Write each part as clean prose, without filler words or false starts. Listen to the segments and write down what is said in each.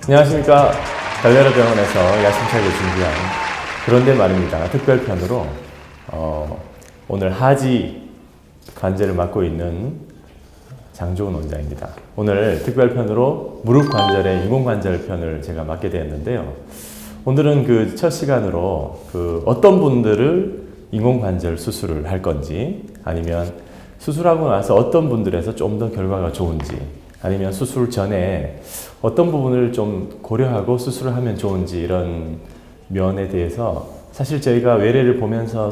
안녕하십니까. 달려라 병원에서 야심차게 준비한 그런데 말입니다. 특별편으로 오늘 하지 관절을 맡고 있는 장조은 원장입니다. 오늘 특별편으로 무릎 관절의 인공관절 편을 제가 맡게 되었는데요. 오늘은 그 첫 시간으로 어떤 분들을 인공관절 수술을 할 건지, 아니면 수술하고 나서 어떤 분들에서 좀 더 결과가 좋은지, 아니면 수술 전에 어떤 부분을 좀 고려하고 수술을 하면 좋은지, 이런 면에 대해서 사실 저희가 외래를 보면서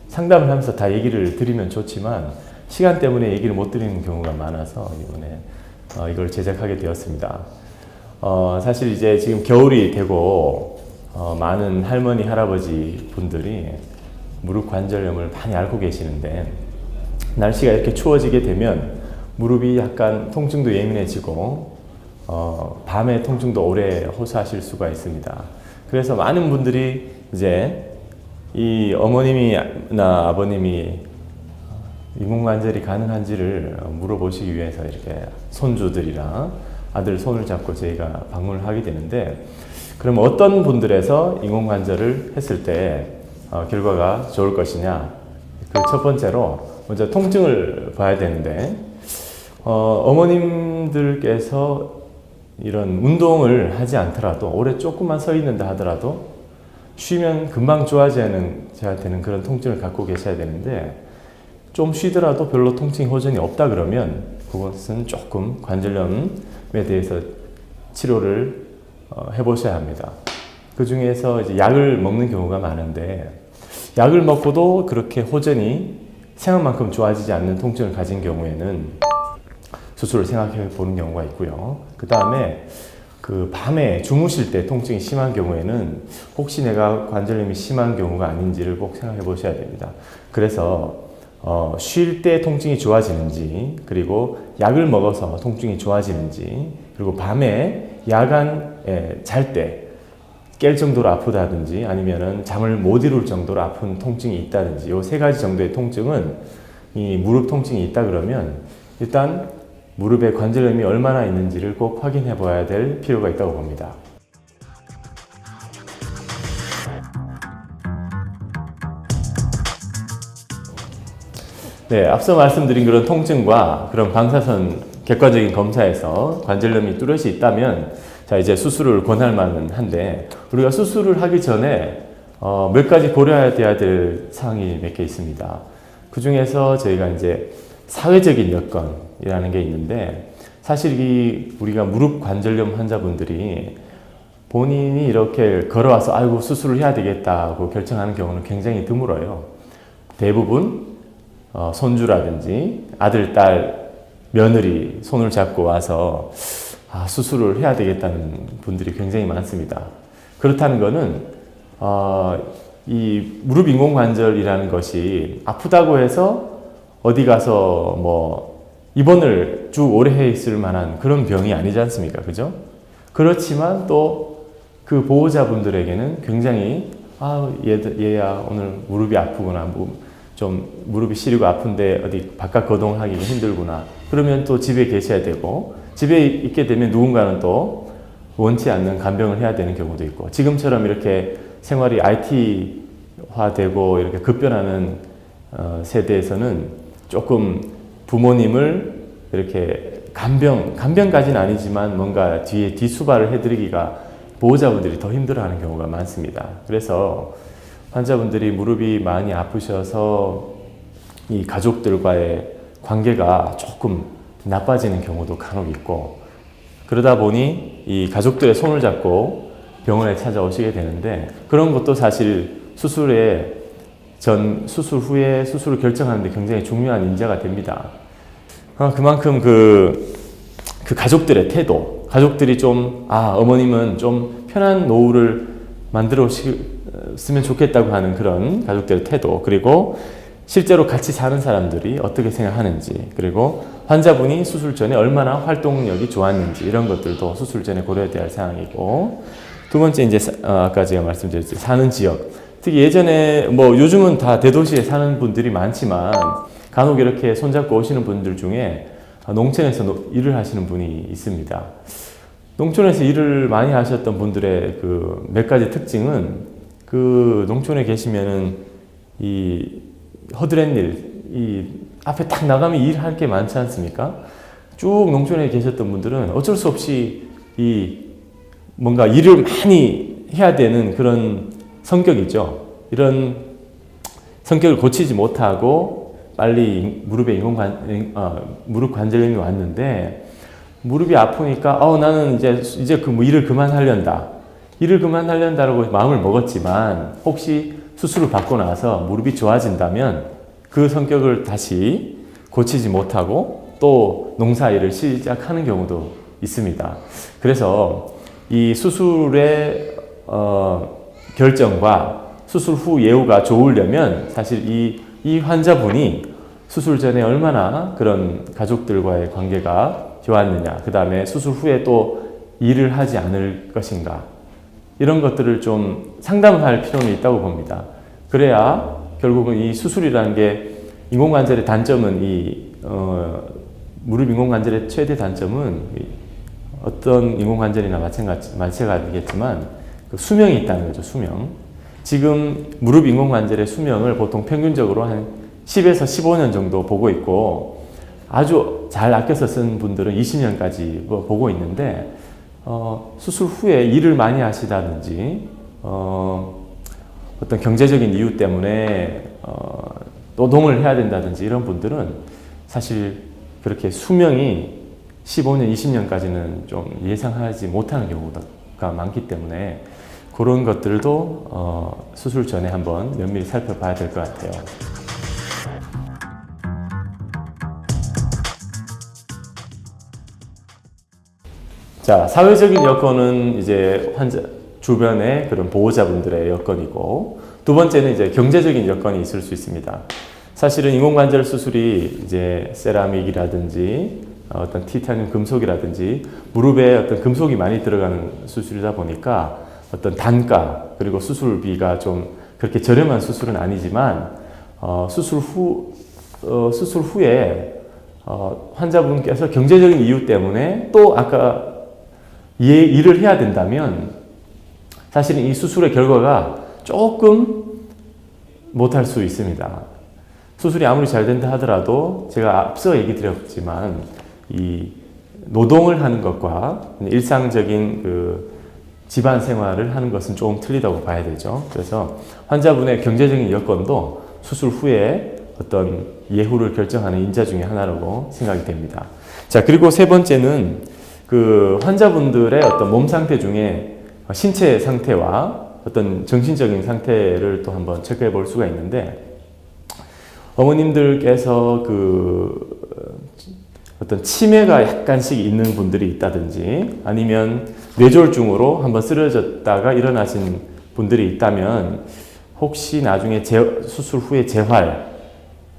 상담을 하면서 다 얘기를 드리면 좋지만 시간 때문에 얘기를 못 드리는 경우가 많아서 이번에 이걸 제작하게 되었습니다. 사실 이제 지금 겨울이 되고 많은 할머니, 할아버지 분들이 무릎 관절염을 많이 앓고 계시는데, 날씨가 이렇게 추워지게 되면 무릎이 약간 통증도 예민해지고 밤에 통증도 오래 호소하실 수가 있습니다. 그래서 많은 분들이 이제 이 어머님이나 아버님이 인공관절이 가능한지를 물어보시기 위해서 이렇게 손주들이랑 아들 손을 잡고 저희가 방문을 하게 되는데, 그럼 어떤 분들에서 인공관절을 했을 때 결과가 좋을 것이냐? 그 첫 번째로 먼저 통증을 봐야 되는데, 어머님들께서 이런 운동을 하지 않더라도 오래 조금만 서 있는다 하더라도 쉬면 금방 좋아지는 되는 그런 통증을 갖고 계셔야 되는데, 좀 쉬더라도 별로 통증 호전이 없다 그러면 그것은 조금 관절염에 대해서 치료를 해보셔야 합니다. 그 중에서 이제 약을 먹는 경우가 많은데, 약을 먹고도 그렇게 호전이 생각만큼 좋아지지 않는 통증을 가진 경우에는 수술을 생각해 보는 경우가 있고요. 그 다음에 밤에 주무실 때 통증이 심한 경우에는 혹시 내가 관절염이 심한 경우가 아닌지를 꼭 생각해 보셔야 됩니다. 그래서 쉴 때 통증이 좋아지는지, 그리고 약을 먹어서 통증이 좋아지는지, 그리고 밤에 야간에 잘 때 깰 정도로 아프다든지, 아니면은 잠을 못 이룰 정도로 아픈 통증이 있다든지, 이 세 가지 정도의 통증은 이 무릎 통증이 있다 그러면 일단 무릎에 관절염이 얼마나 있는지를 꼭 확인해 봐야 될 필요가 있다고 봅니다. 네, 앞서 말씀드린 그런 통증과 그런 방사선 객관적인 검사에서 관절염이 뚜렷이 있다면, 자, 이제 수술을 권할 만은 한데, 우리가 수술을 하기 전에 몇 가지 고려해야 될 사항이 몇 개 있습니다. 그 중에서 저희가 이제 사회적인 여건이라는 게 있는데, 사실 우리가 무릎 관절염 환자분들이 본인이 이렇게 걸어와서 아이고 수술을 해야 되겠다고 결정하는 경우는 굉장히 드물어요. 대부분 손주라든지 아들, 딸, 며느리 손을 잡고 와서 수술을 해야 되겠다는 분들이 굉장히 많습니다. 그렇다는 것은 이 무릎 인공관절이라는 것이 아프다고 해서 어디 가서 뭐 입원을 쭉 오래 해 있을 만한 그런 병이 아니지 않습니까? 그죠? 그렇지만 또 그 보호자분들에게는 굉장히 얘야 오늘 무릎이 아프구나, 좀 무릎이 시리고 아픈데 어디 바깥 거동하기가 힘들구나, 그러면 또 집에 계셔야 되고, 집에 있게 되면 누군가는 또 원치 않는 간병을 해야 되는 경우도 있고, 지금처럼 이렇게 생활이 IT화되고 이렇게 급변하는 세대에서는 조금 부모님을 이렇게 간병까지는 아니지만 뭔가 뒤에 뒷수발을 해드리기가 보호자분들이 더 힘들어하는 경우가 많습니다. 그래서 환자분들이 무릎이 많이 아프셔서 이 가족들과의 관계가 조금 나빠지는 경우도 간혹 있고, 그러다 보니 이 가족들의 손을 잡고 병원에 찾아오시게 되는데, 그런 것도 사실 수술 후에 수술을 결정하는데 굉장히 중요한 인자가 됩니다. 그만큼 그 가족들의 태도, 가족들이 좀 어머님은 좀 편한 노후를 만들어 쓰면 좋겠다고 하는 그런 가족들의 태도, 그리고 실제로 같이 사는 사람들이 어떻게 생각하는지, 그리고 환자분이 수술 전에 얼마나 활동력이 좋았는지 이런 것들도 수술 전에 고려해야 할 사항이고, 두 번째 이제 아까 제가 말씀드렸듯이 사는 지역, 특히 예전에 뭐 요즘은 다 대도시에 사는 분들이 많지만 간혹 이렇게 손잡고 오시는 분들 중에 농촌에서 일을 하시는 분이 있습니다. 농촌에서 일을 많이 하셨던 분들의 그 몇 가지 특징은, 그 농촌에 계시면은 이 허드렛 일, 이 앞에 딱 나가면 일할 게 많지 않습니까? 쭉 농촌에 계셨던 분들은 어쩔 수 없이 이 뭔가 일을 많이 해야 되는 그런 성격이죠. 이런 성격을 고치지 못하고 빨리 무릎에 무릎 관절염이 왔는데, 무릎이 아프니까 나는 이제 그 일을 그만하련다. 일을 그만하련다라고 마음을 먹었지만, 혹시 수술을 받고 나서 무릎이 좋아진다면 그 성격을 다시 고치지 못하고 또 농사일을 시작하는 경우도 있습니다. 그래서 이 수술의 결정과 수술 후 예후가 좋으려면 사실 이 환자분이 수술 전에 얼마나 그런 가족들과의 관계가 좋았느냐, 그 다음에 수술 후에 또 일을 하지 않을 것인가, 이런 것들을 좀 상담할 필요는 있다고 봅니다. 그래야 결국은 이 수술이라는 게, 인공관절의 단점은 무릎 인공관절의 최대 단점은 어떤 인공관절이나 마찬가지겠지만 그 수명이 있다는 거죠. 수명. 지금 무릎 인공관절의 수명을 보통 평균적으로 한 10에서 15년 정도 보고 있고, 아주 잘 아껴서 쓴 분들은 20년까지 보고 있는데, 수술 후에 일을 많이 하시다든지 어떤 경제적인 이유 때문에 노동을 해야 된다든지 이런 분들은 사실 그렇게 수명이 15년, 20년까지는 좀 예상하지 못하는 경우가 많기 때문에, 그런 것들도 수술 전에 한번 면밀히 살펴봐야 될 것 같아요. 자, 사회적인 여건은 이제 환자 주변의 그런 보호자분들의 여건이고, 두 번째는 이제 경제적인 여건이 있을 수 있습니다. 사실은 인공관절 수술이 이제 세라믹이라든지 어떤 티타늄 금속이라든지 무릎에 어떤 금속이 많이 들어가는 수술이다 보니까 어떤 단가, 그리고 수술비가 좀 그렇게 저렴한 수술은 아니지만, 수술 후에 환자분께서 경제적인 이유 때문에 또 아까 일을 해야 된다면 사실은 이 수술의 결과가 조금 못할 수 있습니다. 수술이 아무리 잘 된다 하더라도 제가 앞서 얘기 드렸지만 이 노동을 하는 것과 일상적인 그 집안 생활을 하는 것은 조금 틀리다고 봐야 되죠. 그래서 환자분의 경제적인 여건도 수술 후에 어떤 예후를 결정하는 인자 중에 하나라고 생각이 됩니다. 자, 그리고 세 번째는 그 환자분들의 어떤 몸 상태 중에 신체 상태와 어떤 정신적인 상태를 또 한번 체크해 볼 수가 있는데, 어머님들께서 그 어떤 치매가 약간씩 있는 분들이 있다든지, 아니면 뇌졸중으로 한번 쓰러졌다가 일어나신 분들이 있다면, 혹시 나중에 수술 후에 재활,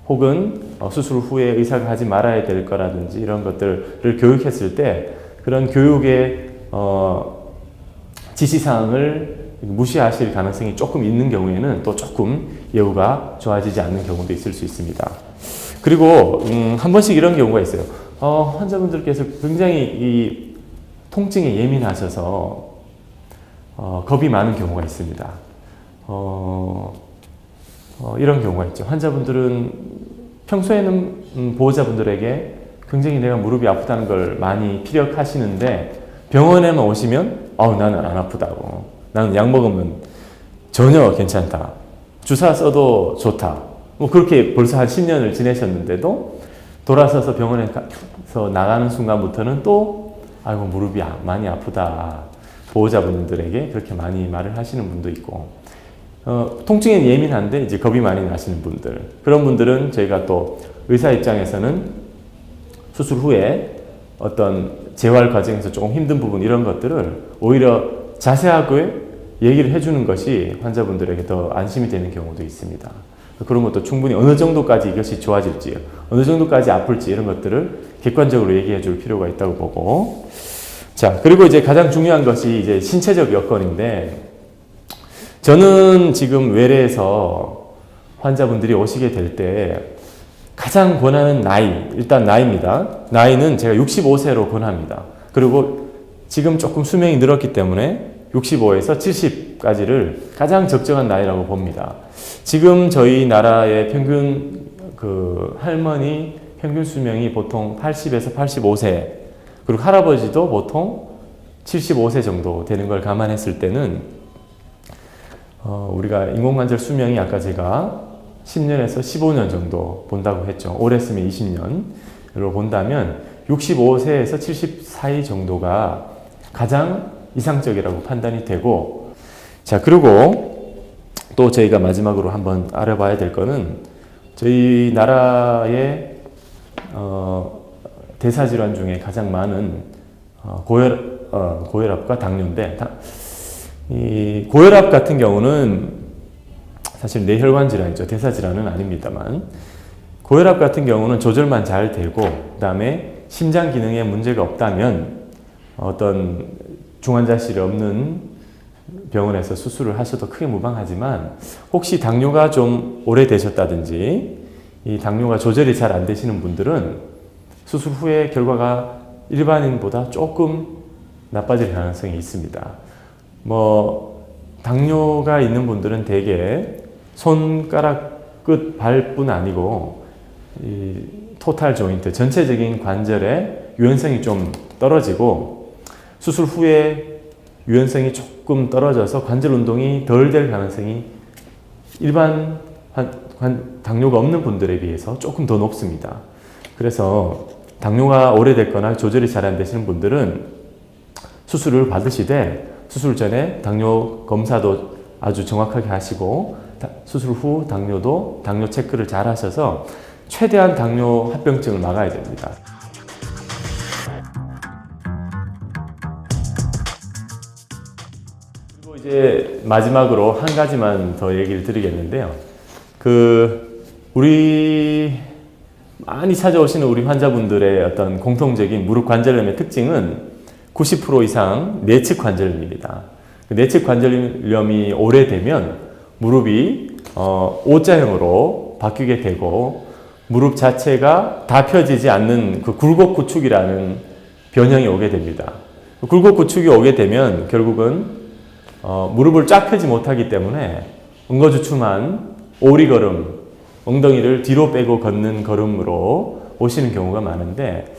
혹은 수술 후에 의사가 하지 말아야 될 거라든지 이런 것들을 교육했을 때 그런 교육의 지시사항을 무시하실 가능성이 조금 있는 경우에는 또 조금 예후가 좋아지지 않는 경우도 있을 수 있습니다. 그리고 한 번씩 이런 경우가 있어요. 환자분들께서 굉장히 이 통증에 예민하셔서 겁이 많은 경우가 있습니다. 이런 경우가 있죠. 환자분들은 평소에는 보호자분들에게 굉장히 내가 무릎이 아프다는 걸 많이 피력하시는데, 병원에만 오시면 나는 안 아프다고, 나는 약 먹으면 전혀 괜찮다, 주사 써도 좋다, 뭐 그렇게 벌써 한 10년을 지내셨는데도 돌아서서 병원에서 나가는 순간부터는 또 아이고 무릎이 많이 아프다, 보호자분들에게 그렇게 많이 말을 하시는 분도 있고, 통증에 예민한데 이제 겁이 많이 나시는 분들, 그런 분들은 저희가 또 의사 입장에서는 수술 후에 어떤 재활 과정에서 조금 힘든 부분, 이런 것들을 오히려 자세하게 얘기를 해주는 것이 환자분들에게 더 안심이 되는 경우도 있습니다. 그런 것도 충분히 어느 정도까지 이것이 좋아질지, 어느 정도까지 아플지 이런 것들을 객관적으로 얘기해 줄 필요가 있다고 보고. 자, 그리고 이제 가장 중요한 것이 이제 신체적 여건인데, 저는 지금 외래에서 환자분들이 오시게 될 때 가장 권하는 나이, 일단 나이입니다. 나이는 제가 65세로 권합니다. 그리고 지금 조금 수명이 늘었기 때문에 65에서 70까지를 가장 적정한 나이라고 봅니다. 지금 저희 나라의 평균 할머니 평균 수명이 보통 80에서 85세, 그리고 할아버지도 보통 75세 정도 되는 걸 감안했을 때는 우리가 인공관절 수명이 아까 제가 10년에서 15년 정도 본다고 했죠. 오래 쓰면 20년으로 본다면 65세에서 70 사이 정도가 가장 이상적이라고 판단이 되고, 자, 그리고 또 저희가 마지막으로 한번 알아봐야 될 거는 저희 나라의 대사질환 중에 가장 많은 고혈압과 당뇨인데, 이 고혈압 같은 경우는 사실 뇌혈관 질환이죠. 대사질환은 아닙니다만, 고혈압 같은 경우는 조절만 잘 되고 그 다음에 심장 기능에 문제가 없다면 어떤 중환자실이 없는 병원에서 수술을 하셔도 크게 무방하지만, 혹시 당뇨가 좀 오래되셨다든지 이 당뇨가 조절이 잘 안 되시는 분들은 수술 후에 결과가 일반인보다 조금 나빠질 가능성이 있습니다. 당뇨가 있는 분들은 대개 손가락 끝 발뿐 아니고 이 토탈 조인트, 전체적인 관절의 유연성이 좀 떨어지고 수술 후에 유연성이 조금 떨어져서 관절 운동이 덜 될 가능성이 일반 당뇨가 없는 분들에 비해서 조금 더 높습니다. 그래서 당뇨가 오래됐거나 조절이 잘 안 되시는 분들은 수술을 받으시되 수술 전에 당뇨 검사도 아주 정확하게 하시고 수술 후 당뇨 체크를 잘 하셔서 최대한 당뇨 합병증을 막아야 됩니다. 그리고 이제 마지막으로 한 가지만 더 얘기를 드리겠는데요. 우리 많이 찾아오시는 우리 환자분들의 어떤 공통적인 무릎 관절염의 특징은 90% 이상 내측 관절염입니다. 내측 관절염이 오래되면 무릎이 O자형으로 바뀌게 되고 무릎 자체가 다 펴지지 않는 굴곡구축이라는 변형이 오게 됩니다. 굴곡구축이 오게 되면 결국은 무릎을 쫙 펴지 못하기 때문에 엉거주춤한 오리걸음, 엉덩이를 뒤로 빼고 걷는 걸음으로 오시는 경우가 많은데,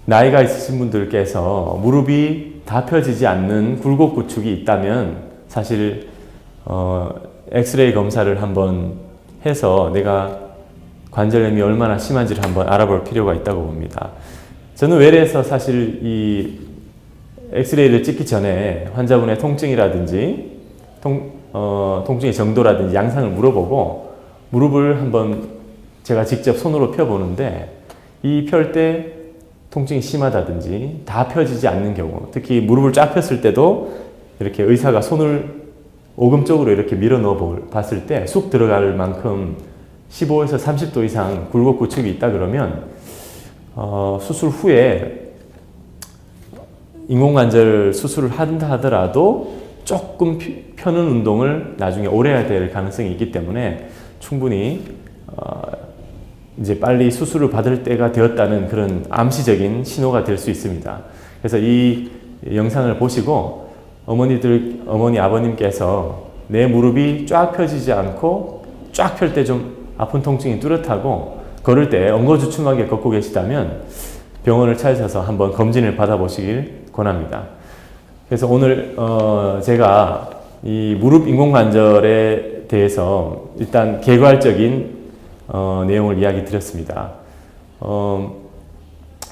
나이가 있으신 분들께서 무릎이 다 펴지지 않는 굴곡구축이 있다면 사실 엑스레이 검사를 한번 해서 내가 관절염이 얼마나 심한지를 한번 알아볼 필요가 있다고 봅니다. 저는 외래에서 사실 이 엑스레이를 찍기 전에 환자분의 통증이라든지 통증의 정도라든지 양상을 물어보고 무릎을 한번 제가 직접 손으로 펴보는데, 이 펼 때 통증이 심하다든지 다 펴지지 않는 경우, 특히 무릎을 쫙 폈을 때도 이렇게 의사가 손을 오금 쪽으로 이렇게 밀어 넣어 봤을 때 쑥 들어갈 만큼 15에서 30도 이상 굴곡구축이 있다 그러면 수술 후에 인공관절 수술을 한다 하더라도 조금 펴는 운동을 나중에 오래 해야 될 가능성이 있기 때문에 충분히 이제 빨리 수술을 받을 때가 되었다는 그런 암시적인 신호가 될 수 있습니다. 그래서 이 영상을 보시고 어머니, 아버님께서 내 무릎이 쫙 펴지지 않고 쫙 펼 때 좀 아픈 통증이 뚜렷하고 걸을 때 엉거주춤하게 걷고 계시다면 병원을 찾으셔서 한번 검진을 받아보시길 권합니다. 그래서 오늘 제가 이 무릎 인공관절에 대해서 일단 개괄적인 내용을 이야기 드렸습니다.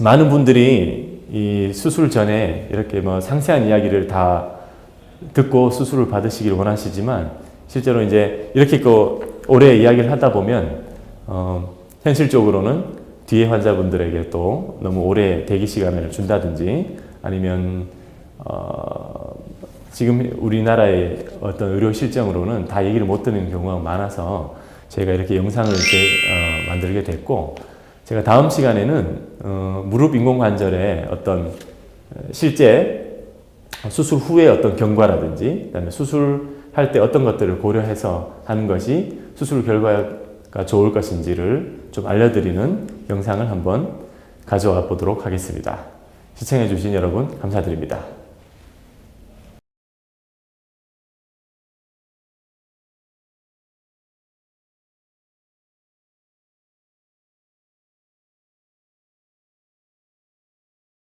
많은 분들이 이 수술 전에 이렇게 상세한 이야기를 다 듣고 수술을 받으시길 원하시지만, 실제로 이제 이렇게 오래 이야기를 하다 보면 현실적으로는 뒤에 환자분들에게 또 너무 오래 대기 시간을 준다든지 아니면 지금 우리나라의 어떤 의료 실정으로는 다 얘기를 못 듣는 경우가 많아서 저희가 이렇게 영상을 만들게 됐고, 제가 다음 시간에는 무릎 인공관절의 어떤 실제 수술 후의 어떤 경과라든지, 그다음에 수술할 때 어떤 것들을 고려해서 하는 것이 수술 결과가 좋을 것인지를 좀 알려드리는 영상을 한번 가져와 보도록 하겠습니다. 시청해 주신 여러분 감사드립니다.